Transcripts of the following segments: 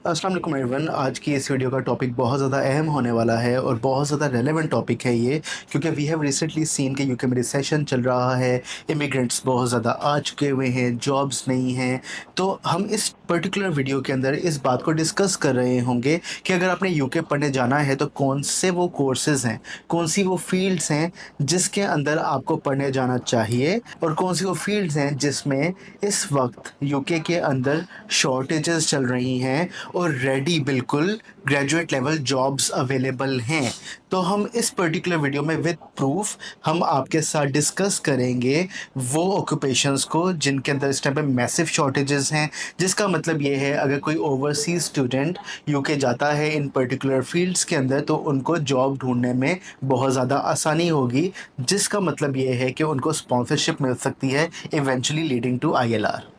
अस्सलाम वालेकुम एवरीवन। आज की इस वीडियो का टॉपिक बहुत ज़्यादा अहम होने वाला है और बहुत ज़्यादा रेलेवेंट टॉपिक है ये, क्योंकि वी हैव रिसेंटली सीन कि यूके में रिसेशन चल रहा है, इमिग्रेंट्स बहुत ज़्यादा आ चुके हुए हैं, जॉब्स नहीं हैं। तो हम इस पर्टिकुलर वीडियो के अंदर इस बात को डिस्कस कर रहे होंगे कि अगर आपने यूके पढ़ने जाना है तो कौन से वो कोर्सेज़ हैं, कौन सी वो फ़ील्ड्स हैं जिसके अंदर आपको पढ़ने जाना चाहिए और कौन सी वो फ़ील्ड्स हैं जिसमें इस वक्त यूके के अंदर शॉर्टेजेस चल रही हैं और रेडी बिल्कुल ग्रेजुएट लेवल जॉब्स अवेलेबल हैं। तो हम इस पर्टिकुलर वीडियो में विद प्रूफ हम आपके साथ डिस्कस करेंगे वो ऑक्यूपेशंस को जिनके अंदर इस टाइम पे मैसिव शॉर्टेजेस हैं, जिसका मतलब ये है अगर कोई ओवरसीज स्टूडेंट यूके जाता है इन पर्टिकुलर फील्ड्स के अंदर तो उनको जॉब ढूंढने में बहुत ज़्यादा आसानी होगी, जिसका मतलब ये है कि उनको स्पॉन्सरशिप मिल सकती है इवेंचुअली लीडिंग टू आईएलआर।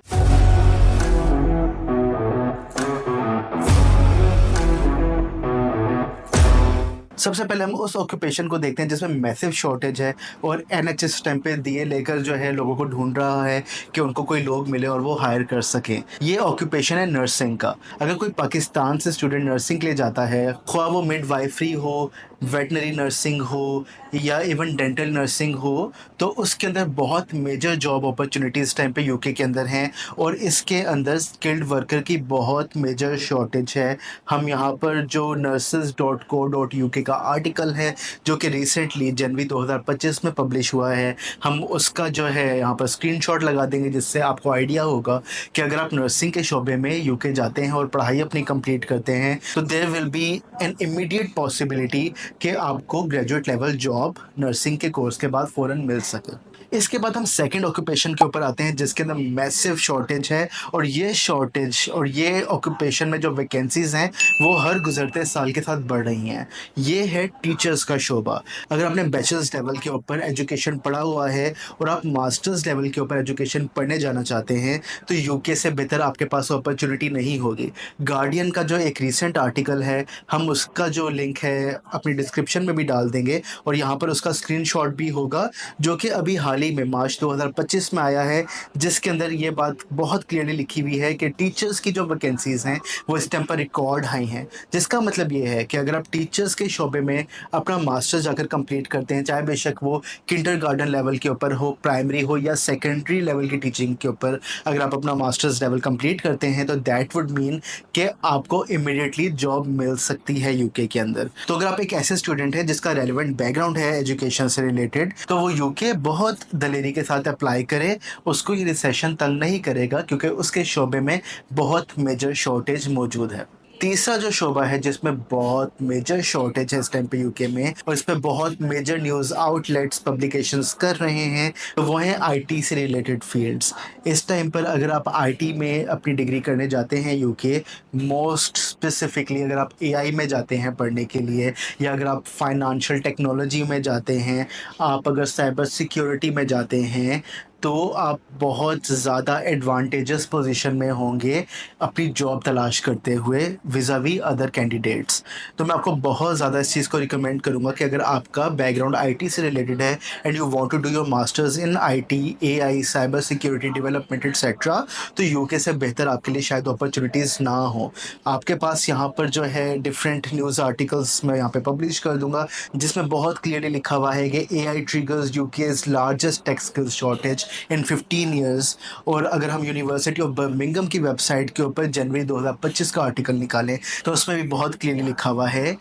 सबसे पहले हम उस ऑक्यूपेशन को देखते हैं जिसमें मैसिव शॉर्टेज है और एनएचएस टाइम पे दिए लेकर जो है लोगों को ढूंढ रहा है कि उनको कोई लोग मिले और वो हायर कर सकें। ये ऑक्यूपेशन है नर्सिंग का। अगर कोई पाकिस्तान से स्टूडेंट नर्सिंग के लिए जाता है, ख्वाह वो मिडवाइफरी हो, वेटनरी नर्सिंग हो या इवन डेंटल नर्सिंग हो, तो उसके अंदर बहुत मेजर जॉब अपॉर्चुनिटीज़ टाइम पे यूके के अंदर हैं और इसके अंदर स्किल्ड वर्कर की बहुत मेजर शॉर्टेज है। हम यहाँ पर जो nurses.co.uk का आर्टिकल है जो कि रिसेंटली जनवरी 2025 में पब्लिश हुआ है, हम उसका जो है यहाँ पर स्क्रीनशॉट लगा देंगे जिससे आपको आइडिया होगा कि अगर आप नर्सिंग के शोबे में यूके जाते हैं और पढ़ाई अपनी कंप्लीट करते हैं तो there will be an immediate possibility कि आपको ग्रेजुएट लेवल जॉब नर्सिंग के कोर्स के बाद फ़ौरन मिल सके। इसके बाद हम सेकंड ऑक्यूपेशन के ऊपर आते हैं जिसके अंदर मैसिव शॉर्टेज है और ये शॉर्टेज और ये ऑक्यूपेशन में जो वैकेंसीज़ हैं वो हर गुज़रते साल के साथ बढ़ रही हैं। ये है टीचर्स का शोबा। अगर आपने बैचलर्स लेवल के ऊपर एजुकेशन पढ़ा हुआ है और आप मास्टर्स लेवल के ऊपर एजुकेशन पढ़ने जाना चाहते हैं तो यूके से बेहतर आपके पास अपॉर्चुनिटी नहीं होगी। गार्डियन का जो एक रीसेंट आर्टिकल है, हम उसका जो लिंक है अपनी डिस्क्रिप्शन में भी डाल देंगे और यहाँ पर उसका स्क्रीनशॉट भी होगा, जो कि अभी हाल ही में मार्च 2025 में आया है, जिसके अंदर ये बात बहुत क्लियरली लिखी हुई है कि टीचर्स की जो वैकेंसीज़ हैं वो इस टाइम पर रिकॉर्ड हाई हैं। जिसका मतलब ये है कि अगर आप टीचर्स के शोबे में अपना मास्टर्स जाकर कंप्लीट करते हैं, चाहे बेशक वो किंडरगार्टन लेवल के ऊपर हो, प्राइमरी हो या सेकेंडरी लेवल की टीचिंग के ऊपर, अगर आप अपना मास्टर्स लेवल कंप्लीट करते हैं तो दैट वुड मीन कि आपको इमीडिएटली जॉब मिल सकती है यूके के अंदर। तो अगर आप एक ऐसे स्टूडेंट हैं जिसका रेलिवेंट बैकग्राउंड है एजुकेशन से रिलेटेड, तो वो यूके बहुत दलेरी के साथ अप्लाई करे। उसको ये रिसेशन तंग नहीं करेगा क्योंकि उसके शोबे में बहुत मेजर शॉर्टेज मौजूद है। तीसरा जो शोबा है जिसमें बहुत मेजर शॉर्टेज है इस टाइम पे यूके में और इस पे बहुत मेजर न्यूज़ आउटलेट्स पब्लिकेशंस कर रहे हैं, तो वो हैं आईटी से रिलेटेड फील्ड्स। इस टाइम पर अगर आप आईटी में अपनी डिग्री करने जाते हैं यूके, मोस्ट स्पेसिफिकली अगर आप एआई में जाते हैं पढ़ने के लिए या अगर आप फाइनेंशियल टेक्नोलॉजी में जाते हैं, आप अगर साइबर सिक्योरिटी में जाते हैं, तो आप बहुत ज़्यादा एडवांटेजस पोजीशन में होंगे अपनी जॉब तलाश करते हुए विज़ावी अदर कैंडिडेट्स। तो मैं आपको बहुत ज़्यादा इस चीज़ को रिकमेंड करूँगा कि अगर आपका बैकग्राउंड आईटी से रिलेटेड है and you want to do your masters in IT, AI, cyber security development etcetera, तो यूके से बेहतर आपके लिए शायद अपॉर्चुनिटीज़ ना हो। आपके पास यहाँ पर जो है डिफरेंट न्यूज़ आर्टिकल्स मैं यहाँ पे पब्लिश कर दूँगा जिसमें बहुत क्लियरली लिखा हुआ है कि AI triggers UK's largest tech skills shortage in 15 years. और अगर हम यूनिवर्सिटी ऑफ बर्मिंघम की वेबसाइट के ऊपर जनवरी 2025 का आर्टिकल निकालें तो उसमें भी बहुत क्लियरली लिखा हुआ है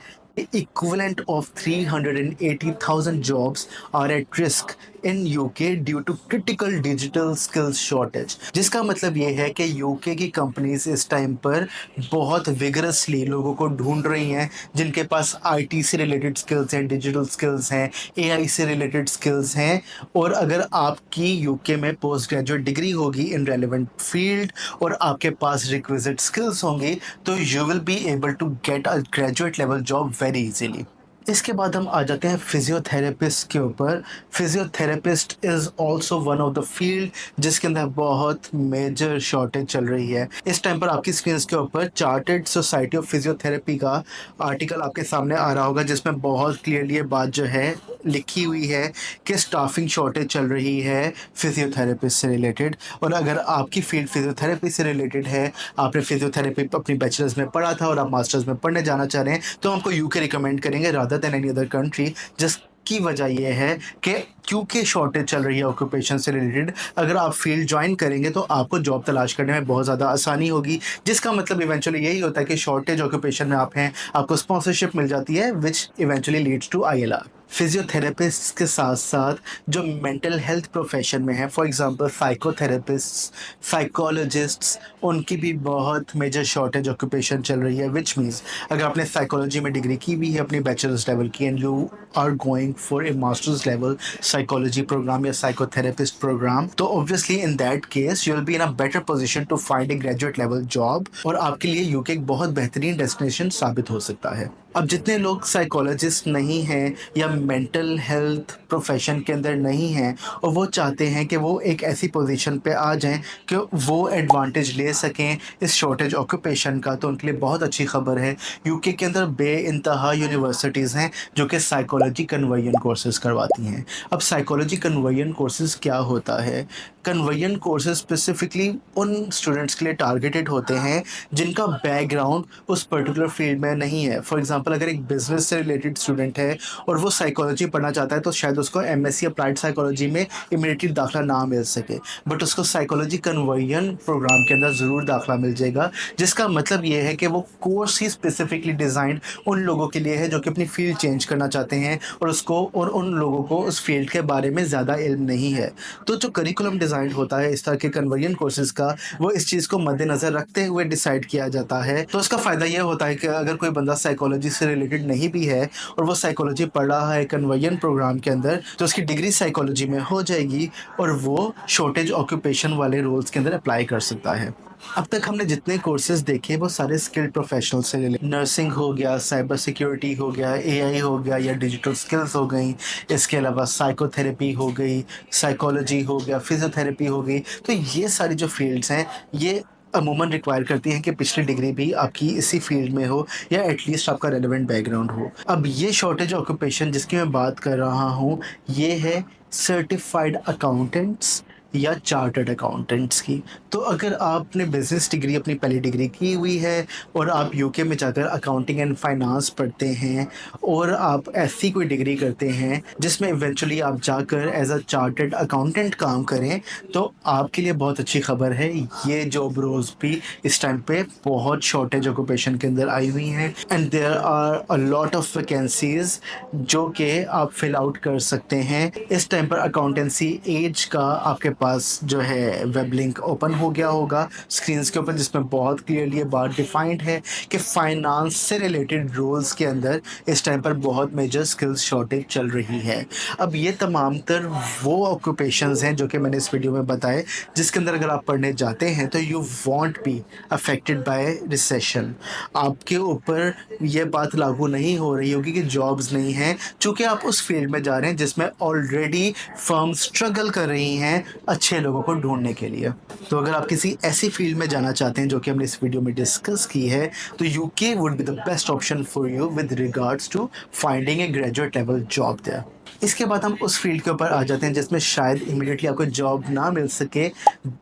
equivalent of 380,000 jobs are at risk in UK due to critical digital skills shortage। जिसका मतलब ये है कि यूके की कंपनीज इस टाइम पर बहुत विगरसली लोगों को ढूंढ रही हैं जिनके पास आईटी से रिलेटेड स्किल्स हैं, डिजिटल स्किल्स हैं, एआई से रिलेटेड स्किल्स हैं। और अगर आपकी यूके में पोस्ट ग्रेजुएट डिग्री होगी इन रेलिवेंट फील्ड और आपके पास रिक्विजिट स्किल्स होंगी तो you will be able to get a graduate level job very easily. इसके बाद हम आ जाते हैं फिजियोथेरेपिस्ट के ऊपर। Physiotherapist is also one of the field जिसके अंदर बहुत मेजर शॉर्टेज चल रही है। इस टाइम पर आपकी स्क्रीन्स के ऊपर चार्टर्ड सोसाइटी ऑफ फिजियोथेरेपी का आर्टिकल आपके सामने आ रहा होगा, जिसमें बहुत क्लियरली ये बात जो है लिखी हुई है कि स्टाफिंग शॉर्टेज चल रही है फिजियोथेरेपिस्ट से रिलेटेड। और अगर आपकी फील्ड फिजियोथेरेपी से रिलेटेड है, आपने फिजियोथेरेपी अपनी बैचलर्स में पढ़ा था और आप मास्टर्स में पढ़ने जाना चाह रहे हैं, तो हम आपको यूके रिकमेंड करेंगे rather than any other country. जिसकी वजह ये है कि क्योंकि शॉर्टेज चल रही है ऑक्यूपेशन से रिलेटेड, अगर आप फील्ड ज्वाइन करेंगे तो आपको जॉब तलाश करने में बहुत ज़्यादा आसानी होगी, जिसका मतलब इवेंचुअली यही होता है कि शॉर्टेज ऑक्यूपेशन में आप हैं, आपको स्पॉन्सरशिप मिल जाती है, which eventually leads to ILR। Physiotherapist के साथ साथ जो मेंटल हेल्थ प्रोफेशन में है, फॉर एग्जांपल साइकोथेरेपिस्ट, साइकोलॉजिस्ट्स, उनकी भी बहुत मेजर शॉर्टेज ऑक्यूपेशन चल रही है। विच मीन्स अगर आपने साइकोलॉजी में डिग्री की भी है अपनी बैचलर्स लेवल की and you are going for a masters level psychology programme या साइकोथेरेपिस्ट प्रोग्राम, तो obviously in that case you will be in a better position to find a graduate level job, और आपके लिए UK एक बहुत बेहतरीन destination साबित हो सकता है। अब जितने लोग साइकोलॉजिस्ट नहीं हैं या मेंटल हेल्थ प्रोफेशन के अंदर नहीं हैं और वो चाहते हैं कि वो एक ऐसी पोजीशन पे आ जाएं कि वो एडवांटेज ले सकें इस शॉर्टेज ऑक्यूपेशन का, तो उनके लिए बहुत अच्छी खबर है। यूके के अंदर बेइंतहा यूनिवर्सिटीज़ हैं जो कि साइकोलॉजी कन्वर्जन कोर्सेज करवाती हैं। अब साइकोलॉजी कन्वर्जन कोर्सेज क्या होता है? कन्वर्जन कोर्सेज स्पेसिफिकली उन स्टूडेंट्स के लिए टारगेटेड होते हैं जिनका बैकग्राउंड उस पर्टिकुलर फील्ड में नहीं है। फॉर एग्जांपल अगर एक बिजनेस से रिलेटेड स्टूडेंट है और वो साइकोलॉजी पढ़ना चाहता है, तो शायद उसको MSc अप्लाइड साइकोलॉजी में इमीडिएटली दाखला ना मिल सके, बट उसको साइकोलॉजी कन्वर्जन प्रोग्राम के अंदर ज़रूर दाखला मिल जाएगा, जिसका मतलब ये है कि वो कोर्स ही स्पेसिफिकली डिज़ाइंड उन लोगों के लिए है जो कि अपनी फील्ड चेंज करना चाहते हैं और उसको और उन लोगों को उस फील्ड के बारे में ज़्यादा इल्म नहीं है। तो जो करिकुलम डिज़ाइन होता है इस तरह के कन्वर्जन कोर्सेज का, वो इस चीज़ को मद्देनज़र रखते हुए डिसाइड किया जाता है। तो इसका फ़ायदा ये होता है कि अगर कोई बंदा साइकोलॉजी से रिलेटेड नहीं भी है और वो साइकोलॉजी पढ़ रहा है कन्वर्जन प्रोग्राम के अंदर, तो उसकी डिग्री साइकोलॉजी में हो जाएगी और वो शॉर्टेज ऑक्यूपेशन वाले रोल्स के अंदर अप्लाई कर सकता है। अब तक हमने जितने कोर्सेज देखे वो सारे स्किल्ड प्रोफेशनल से रिलेटेड, नर्सिंग हो गया, साइबर सिक्योरिटी हो गया, AI हो गया या डिजिटल स्किल्स हो गई, इसके अलावा साइकोथेरेपी हो गई, साइकोलॉजी हो गया, फिजियोथेरेपी हो गई। तो ये सारी जो फील्ड्स हैं ये अमूमन रिक्वायर करती हैं कि पिछली डिग्री भी आपकी इसी फील्ड में हो या एटलीस्ट आपका रेलेवेंट बैकग्राउंड हो। अब ये शॉर्टेज ऑक्यूपेशन जिसकी मैं बात कर रहा हूँ, ये है सर्टिफाइड अकाउंटेंट्स या चार्टर्ड अकाउंटेंट्स की। तो अगर आपने बिजनेस डिग्री अपनी पहली डिग्री की हुई है और आप यूके में जाकर अकाउंटिंग एंड फाइनेंस पढ़ते हैं और आप ऐसी कोई डिग्री करते हैं जिसमें इवेंचुअली आप जाकर एज अ चार्टर्ड अकाउंटेंट काम करें, तो आपके लिए बहुत अच्छी खबर है। ये जॉब रोज भी इस टाइम पे बहुत शॉर्टेज ऑक्यूपेशन के अंदर आई हुई हैं and there are a lot of vacancies जो कि आप फिल आउट कर सकते हैं। इस टाइम पर अकाउंटेंसी एज का आपके पास जो है वेब लिंक ओपन हो गया होगा स्क्रीन्स के ऊपर, जिसमें बहुत क्लियरली ये बात डिफाइंड है कि फाइनेंस से रिलेटेड रोल्स के अंदर इस टाइम पर बहुत मेजर स्किल्स शॉर्टेज चल रही है। अब ये तमाम तर वो ऑक्यूपेशंस हैं जो कि मैंने इस वीडियो में बताए, जिसके अंदर अगर आप पढ़ने जाते हैं तो you want be affected by recession. आपके ऊपर ये बात लागू नहीं हो रही होगी कि जॉब्स नहीं हैं, चूँकि आप उस फील्ड में जा रहे हैं जिसमें ऑलरेडी फर्म स्ट्रगल कर रही हैं अच्छे लोगों को ढूंढने के लिए। तो अगर आप किसी ऐसी फील्ड में जाना चाहते हैं जो कि हमने इस वीडियो में डिस्कस की है, तो UK would be the best option for you with regards to finding a graduate level job there. इसके बाद हम उस फील्ड के ऊपर आ जाते हैं जिसमें शायद इमीडिएटली आपको जॉब ना मिल सके,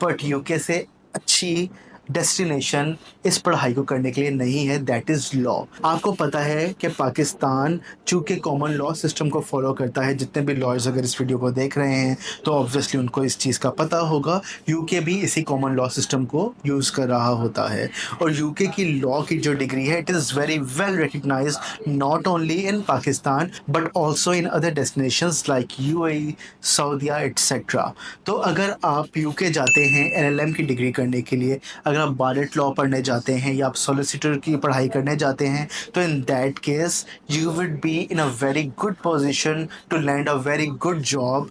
बट यूके से अच्छी डेस्टिनेशन इस पढ़ाई को करने के लिए नहीं है, दैट इज़ लॉ। आपको पता है कि पाकिस्तान चूँकि कॉमन लॉ सिस्टम को फॉलो करता है, जितने भी लॉयर्स अगर इस वीडियो को देख रहे हैं तो ऑब्वियसली उनको इस चीज़ का पता होगा, यूके भी इसी कॉमन लॉ सिस्टम को यूज़ कर रहा होता है। और यूके की लॉ की जो डिग्री है it is very well recognised not only in Pakistan but also in other destinations like UAE, सऊदीया एट्सेट्रा। तो अगर आप यूके जाते हैं LLM की डिग्री करने के लिए, अगर आप बारेट लॉ पढ़ने जाते हैं या आप सॉलिसिटर की पढ़ाई करने जाते हैं, तो in that case you would be in a very good position to land a very good job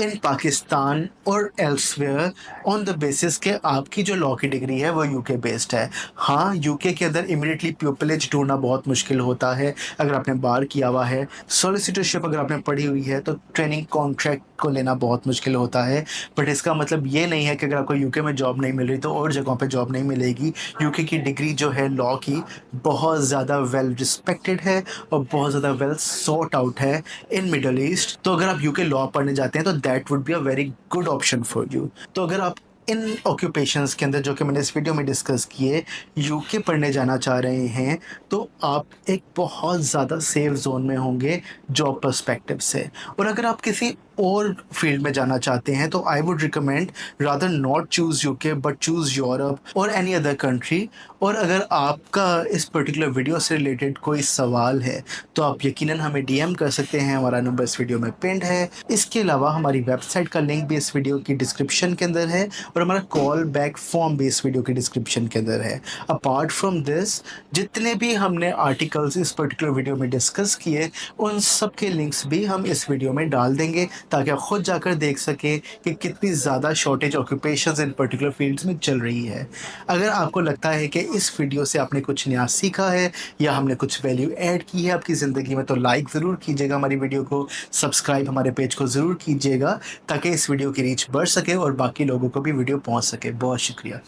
in Pakistan और एल्सवेयर ऑन द बेसिस के आपकी जो लॉ की डिग्री है वो यूके बेस्ड है। हाँ, यूके के अंदर इमीडिएटली प्यूपिलेज ढूंढना बहुत मुश्किल होता है अगर आपने बार किया हुआ है। सॉलिसिटरशिप अगर आपने पढ़ी हुई है तो ट्रेनिंग कॉन्ट्रैक्ट को लेना बहुत मुश्किल होता है। बट इसका मतलब ये नहीं है कि अगर आपको यूके में जॉब नहीं मिल रही तो और जगहों पे जॉब नहीं मिलेगी। यूके की डिग्री जो है लॉ की बहुत ज़्यादा वेल रिस्पेक्टेड है और बहुत ज़्यादा वेल सॉर्ट आउट है इन मिडल ईस्ट। तो अगर आप यूके लॉ पढ़ने जाते हैं तो that would be a very good option for you. तो अगर आप इन ऑक्यूपेशंस के अंदर जो कि मैंने इस वीडियो में डिस्कस किए यूके पढ़ने जाना चाह रहे हैं तो आप एक बहुत ज़्यादा सेफ जोन में होंगे जॉब पर्सपेक्टिव से। और अगर आप किसी और फील्ड में जाना चाहते हैं तो I would recommend rather not choose UK but choose Europe और एनी अदर कंट्री। और अगर आपका इस पर्टिकुलर वीडियो से रिलेटेड कोई सवाल है तो आप यकीनन हमें डीएम कर सकते हैं, हमारा नंबर इस वीडियो में पिन्ड है। इसके अलावा हमारी वेबसाइट का लिंक भी इस वीडियो की डिस्क्रिप्शन के अंदर है और हमारा कॉल बैक फॉर्म भी इस वीडियो की डिस्क्रिप्शन के अंदर है। अपार्ट फ्रॉम दिस जितने भी हमने आर्टिकल्स इस पर्टिकुलर वीडियो में डिस्कस किए उन सब के लिंक्स भी हम इस वीडियो में डाल देंगे ताकि आप खुद जाकर देख सकें कि कितनी ज़्यादा शॉर्टेज ऑक्यूपेशंस इन पर्टिकुलर फील्ड्स में चल रही है। अगर आपको लगता है कि इस वीडियो से आपने कुछ नया सीखा है या हमने कुछ वैल्यू ऐड की है आपकी ज़िंदगी में तो लाइक ज़रूर कीजिएगा हमारी वीडियो को, सब्सक्राइब हमारे पेज को ज़रूर कीजिएगा ताकि इस वीडियो की रीच बढ़ सके और बाकी लोगों को भी वीडियो पहुंच सके। बहुत शुक्रिया।